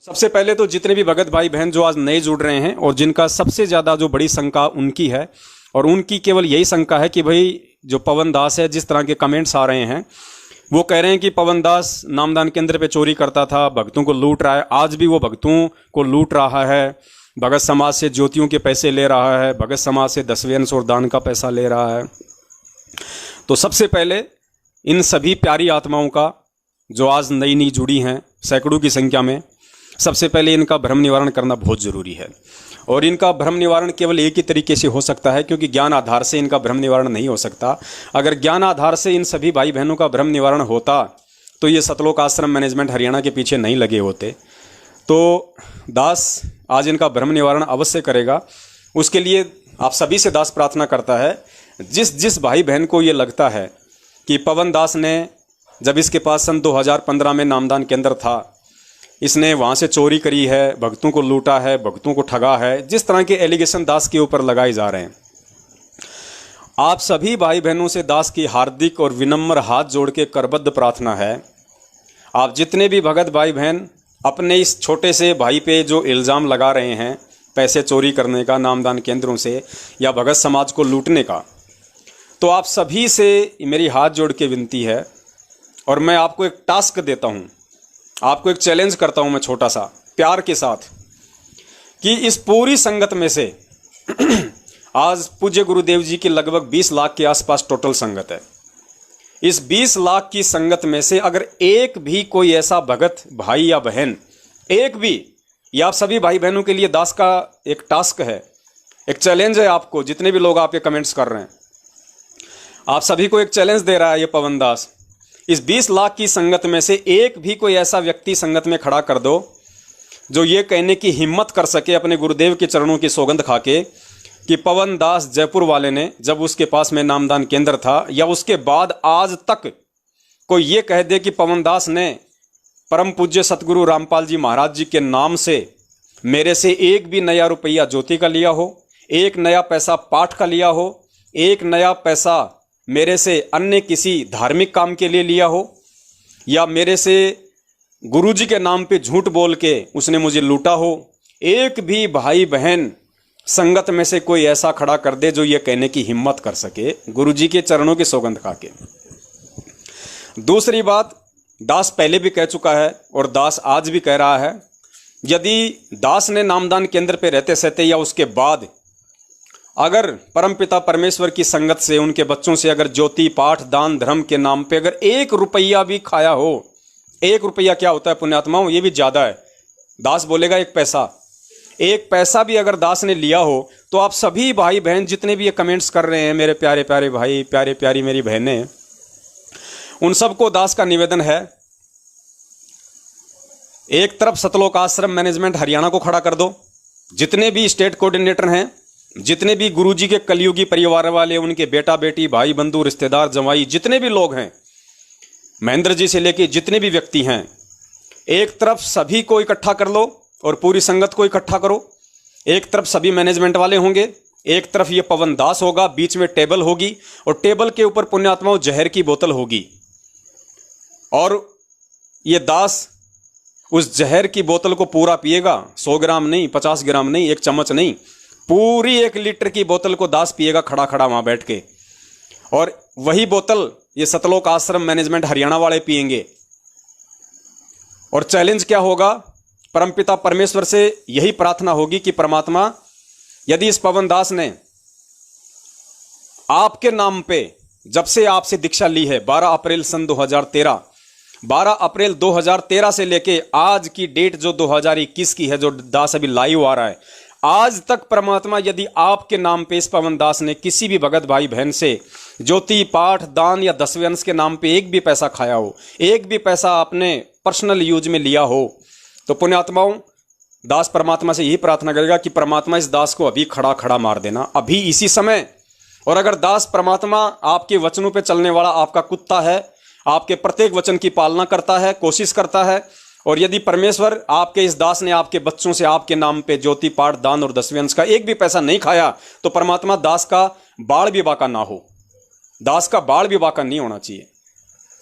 सबसे पहले तो जितने भी भगत भाई बहन जो आज नए जुड़ रहे हैं और जिनका सबसे ज़्यादा जो बड़ी शंका उनकी है, और उनकी केवल यही शंका है कि भाई जो पवन दास है, जिस तरह के कमेंट्स आ रहे हैं, वो कह रहे हैं कि पवन दास नामदान केंद्र पे चोरी करता था, भक्तों को लूट रहा है, आज भी वो भक्तों को लूट रहा है, भगत समाज से ज्योतियों के पैसे ले रहा है, भगत समाज से 10वें अंश और दान का पैसा ले रहा है। तो सबसे पहले इन सभी प्यारी आत्माओं का जो आज नई नई जुड़ी हैं सैकड़ों की संख्या में, सबसे पहले इनका भ्रम निवारण करना बहुत ज़रूरी है। और इनका भ्रम निवारण केवल एक ही तरीके से हो सकता है, क्योंकि ज्ञान आधार से इनका भ्रम निवारण नहीं हो सकता। अगर ज्ञान आधार से इन सभी भाई बहनों का भ्रम निवारण होता तो ये सतलोक आश्रम मैनेजमेंट हरियाणा के पीछे नहीं लगे होते। तो दास आज इनका भ्रम निवारण अवश्य करेगा। उसके लिए आप सभी से दास प्रार्थना करता है, जिस जिस भाई बहन को ये लगता है कि पवन दास ने जब इसके पास सन 2015 में नामदान केंद्र था, इसने वहाँ से चोरी करी है, भक्तों को लूटा है, भक्तों को ठगा है, जिस तरह के एलिगेशन दास के ऊपर लगाए जा रहे हैं, आप सभी भाई बहनों से दास की हार्दिक और विनम्र हाथ जोड़ के करबद्ध प्रार्थना है, आप जितने भी भगत भाई बहन अपने इस छोटे से भाई पे जो इल्ज़ाम लगा रहे हैं पैसे चोरी करने का नामदान केंद्रों से या भगत समाज को लूटने का, तो आप सभी से मेरी हाथ जोड़ के विनती है और मैं आपको एक टास्क देता हूँ, आपको एक चैलेंज करता हूँ मैं छोटा सा प्यार के साथ, कि इस पूरी संगत में से आज पूज्य गुरुदेव जी की लगभग 20 लाख के आसपास टोटल संगत है। इस 20 लाख की संगत में से अगर एक भी कोई ऐसा भगत भाई या बहन, एक भी, या आप सभी भाई बहनों के लिए दास का एक टास्क है, एक चैलेंज है आपको, जितने भी लोग आप ये कमेंट्स कर रहे हैं, आप सभी को एक चैलेंज दे रहा है ये पवन दास। इस 20 लाख की संगत में से एक भी कोई ऐसा व्यक्ति संगत में खड़ा कर दो जो ये कहने की हिम्मत कर सके अपने गुरुदेव के चरणों की सौगंध खा के कि पवन दास जयपुर वाले ने जब उसके पास में नामदान केंद्र था या उसके बाद आज तक कोई ये कह दे कि पवन दास ने परम पूज्य सतगुरु रामपाल जी महाराज जी के नाम से मेरे से एक भी नया रुपया ज्योति का लिया हो, एक नया पैसा पाठ का लिया हो, एक नया पैसा मेरे से अन्य किसी धार्मिक काम के लिए लिया हो, या मेरे से गुरुजी के नाम पे झूठ बोल के उसने मुझे लूटा हो, एक भी भाई बहन संगत में से कोई ऐसा खड़ा कर दे जो ये कहने की हिम्मत कर सके गुरुजी के चरणों की सौगंध खा के। दूसरी बात, दास पहले भी कह चुका है और दास आज भी कह रहा है, यदि दास ने नामदान केंद्र पे रहते सहते या उसके बाद अगर परमपिता परमेश्वर की संगत से उनके बच्चों से अगर ज्योति पाठ दान धर्म के नाम पे अगर 1 रुपया भी खाया हो, 1 रुपया क्या होता है पुण्यात्माओं, ये भी ज़्यादा है, दास बोलेगा 1 पैसा, 1 पैसा भी अगर दास ने लिया हो, तो आप सभी भाई बहन जितने भी ये कमेंट्स कर रहे हैं, मेरे प्यारे प्यारे भाई, प्यारे प्यारी मेरी बहनें, उन सबको दास का निवेदन है, एक तरफ सतलोक आश्रम मैनेजमेंट हरियाणा को खड़ा कर दो, जितने भी स्टेट कोऑर्डिनेटर हैं, जितने भी गुरुजी के कलयुगी परिवार वाले, उनके बेटा बेटी भाई बंधु रिश्तेदार जवाई जितने भी लोग हैं, महेंद्र जी से लेके जितने भी व्यक्ति हैं, एक तरफ सभी को इकट्ठा कर लो और पूरी संगत को इकट्ठा करो। एक तरफ सभी मैनेजमेंट वाले होंगे, एक तरफ ये पवन दास होगा, बीच में टेबल होगी और टेबल के ऊपर पुण्यात्माओं जहर की बोतल होगी, और ये दास उस जहर की बोतल को पूरा पिएगा, 100 ग्राम नहीं, 50 ग्राम नहीं, 1 चम्मच नहीं, पूरी 1 लीटर की बोतल को दास पिएगा खड़ा खड़ा वहां बैठ के, और वही बोतल ये सतलोक आश्रम मैनेजमेंट हरियाणा वाले पिएंगे। और चैलेंज क्या होगा, परमपिता परमेश्वर से यही प्रार्थना होगी कि परमात्मा, यदि इस पवन दास ने आपके नाम पे जब से आपसे दीक्षा ली है 12 अप्रैल सन 2013, 12 अप्रैल 2013 से लेके आज की डेट जो 2021 की है, जो दास अभी लाइव आ रहा है, आज तक परमात्मा यदि आपके नाम पे इस पवन दास ने किसी भी भगत भाई बहन से ज्योति पाठ दान या 10वें अंश के नाम पे एक भी पैसा खाया हो, एक भी पैसा अपने पर्सनल यूज में लिया हो, तो पुण्यात्माओं दास परमात्मा से यही प्रार्थना करेगा कि परमात्मा इस दास को अभी खड़ा खड़ा मार देना, अभी इसी समय। और अगर दास परमात्मा आपके वचनों पे चलने वाला आपका कुत्ता है, आपके प्रत्येक वचन की पालना करता है, कोशिश करता है, और यदि परमेश्वर आपके इस दास ने आपके बच्चों से आपके नाम पे ज्योति पाठ दान और 10वें अंश का एक भी पैसा नहीं खाया, तो परमात्मा दास का बाल भी बाका ना हो, दास का बाल भी बाका नहीं होना चाहिए।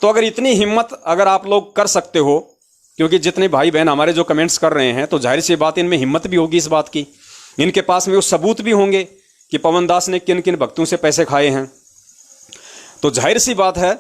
तो अगर इतनी हिम्मत अगर आप लोग कर सकते हो क्योंकि जितने भाई बहन हमारे जो कमेंट्स कर रहे हैं, तो जाहिर सी बात इनमें हिम्मत भी होगी इस बात की, इनके पास में वो सबूत भी होंगे कि पवन दास ने किन किन भक्तों से पैसे खाए हैं। तो जाहिर सी बात है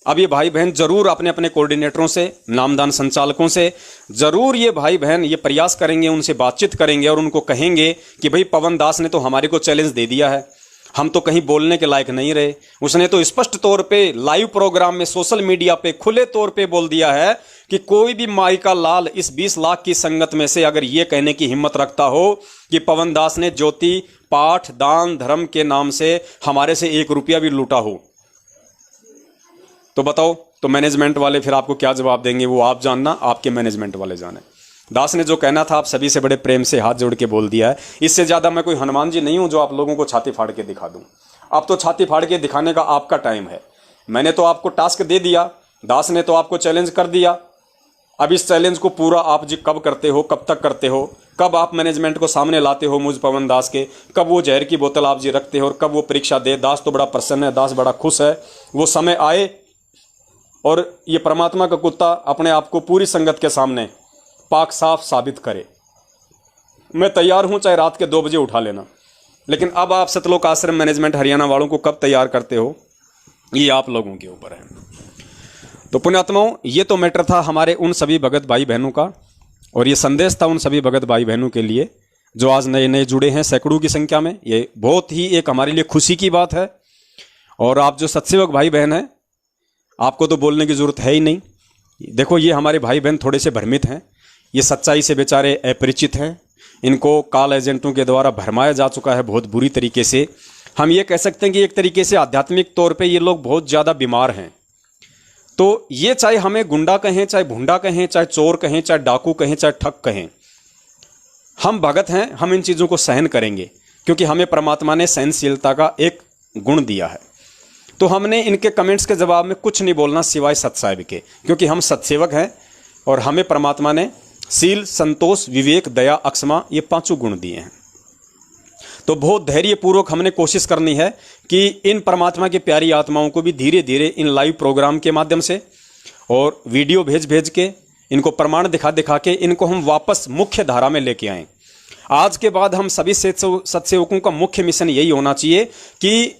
अब ये भाई बहन जरूर अपने अपने कोऑर्डिनेटरों से, नामदान संचालकों से जरूर ये भाई बहन ये प्रयास करेंगे, उनसे बातचीत करेंगे और उनको कहेंगे कि भाई पवन दास ने तो हमारे को चैलेंज दे दिया है, हम तो कहीं बोलने के लायक नहीं रहे। उसने तो स्पष्ट तौर पे लाइव प्रोग्राम में सोशल मीडिया पे खुले तौर पे बोल दिया है कि कोई भी माई का लाल इस 20 लाख की संगत में से अगर ये कहने की हिम्मत रखता हो कि पवन दास ने ज्योति पाठ दान धर्म के नाम से हमारे से 1 रुपया भी लूटा हो, तो बताओ, तो मैनेजमेंट वाले फिर आपको क्या जवाब देंगे, वो आप जानना, आपके मैनेजमेंट वाले जाने। दास ने जो कहना था आप सभी से बड़े प्रेम से हाथ जोड़ के बोल दिया है। इससे ज्यादा मैं कोई हनुमान जी नहीं हूं जो आप लोगों को छाती फाड़ के दिखा दूं। अब तो छाती फाड़ के दिखाने का आपका टाइम है। मैंने तो आपको टास्क दे दिया, दास ने तो आपको चैलेंज कर दिया। अब इस चैलेंज को पूरा आप जी कब करते हो, कब तक करते हो, कब आप मैनेजमेंट को सामने लाते हो मुझ पवन दास के, कब वो जहर की बोतल आप जी रखते हो और कब वो परीक्षा दे। दास तो बड़ा प्रसन्न है, दास बड़ा खुश है। वो समय आए और ये परमात्मा का कुत्ता अपने आप को पूरी संगत के सामने पाक साफ साबित करे। मैं तैयार हूं, चाहे रात के 2 बजे उठा लेना। लेकिन अब आप सतलोक आश्रम मैनेजमेंट हरियाणा वालों को कब तैयार करते हो, ये आप लोगों के ऊपर है। तो पुण्यात्माओं, ये तो मैटर था हमारे उन सभी भगत भाई बहनों का, और ये संदेश था उन सभी भगत भाई बहनों के लिए जो आज नए नए जुड़े हैं सैकड़ों की संख्या में। ये बहुत ही एक हमारे लिए खुशी की बात है। और आप जो सत्सेवक भाई बहन हैं, आपको तो बोलने की जरूरत है ही नहीं। देखो, ये हमारे भाई बहन थोड़े से भ्रमित हैं, ये सच्चाई से बेचारे अपरिचित हैं। इनको काल एजेंटों के द्वारा भरमाया जा चुका है बहुत बुरी तरीके से। हम ये कह सकते हैं कि एक तरीके से आध्यात्मिक तौर पे ये लोग बहुत ज़्यादा बीमार हैं। तो ये चाहे हमें गुंडा कहें, चाहे भुंडा कहें, चाहे चोर कहें, चाहे डाकू कहें, चाहे ठग कहें, हम भगत हैं, हम इन चीज़ों को सहन करेंगे क्योंकि हमें परमात्मा ने सहनशीलता का एक गुण दिया है। तो हमने इनके कमेंट्स के जवाब में कुछ नहीं बोलना सिवाय सत्साहिब के, क्योंकि हम सत्सेवक हैं और हमें परमात्मा ने शील, संतोष, विवेक, दया, अक्षमा ये 5 गुण दिए हैं। तो बहुत धैर्यपूर्वक हमने कोशिश करनी है कि इन परमात्मा की प्यारी आत्माओं को भी धीरे धीरे इन लाइव प्रोग्राम के माध्यम से और वीडियो भेज भेज के, इनको प्रमाण दिखा दिखा के इनको हम वापस मुख्य धारा में लेके आएं। आज के बाद हम सभी सत्सेवकों का मुख्य मिशन यही होना चाहिए कि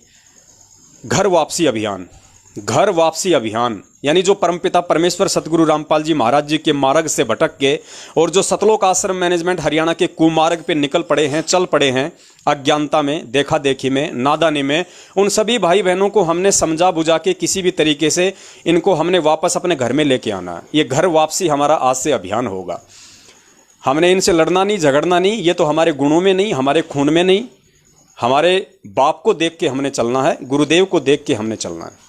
घर वापसी अभियान, घर वापसी अभियान, यानी जो परमपिता परमेश्वर सतगुरु रामपाल जी महाराज जी के मार्ग से भटक के और जो सतलोक आश्रम मैनेजमेंट हरियाणा के कुमार्ग पे निकल पड़े हैं, चल पड़े हैं अज्ञानता में, देखा देखी में, नादानी में, उन सभी भाई बहनों को हमने समझा बुझा के किसी भी तरीके से इनको हमने वापस अपने घर में लेके आना है। ये घर वापसी हमारा आज से अभियान होगा। हमने इनसे लड़ना नहीं, झगड़ना नहीं, ये तो हमारे गुणों में नहीं, हमारे खून में नहीं। हमारे बाप को देख के हमने चलना है, गुरुदेव को देख के हमने चलना है।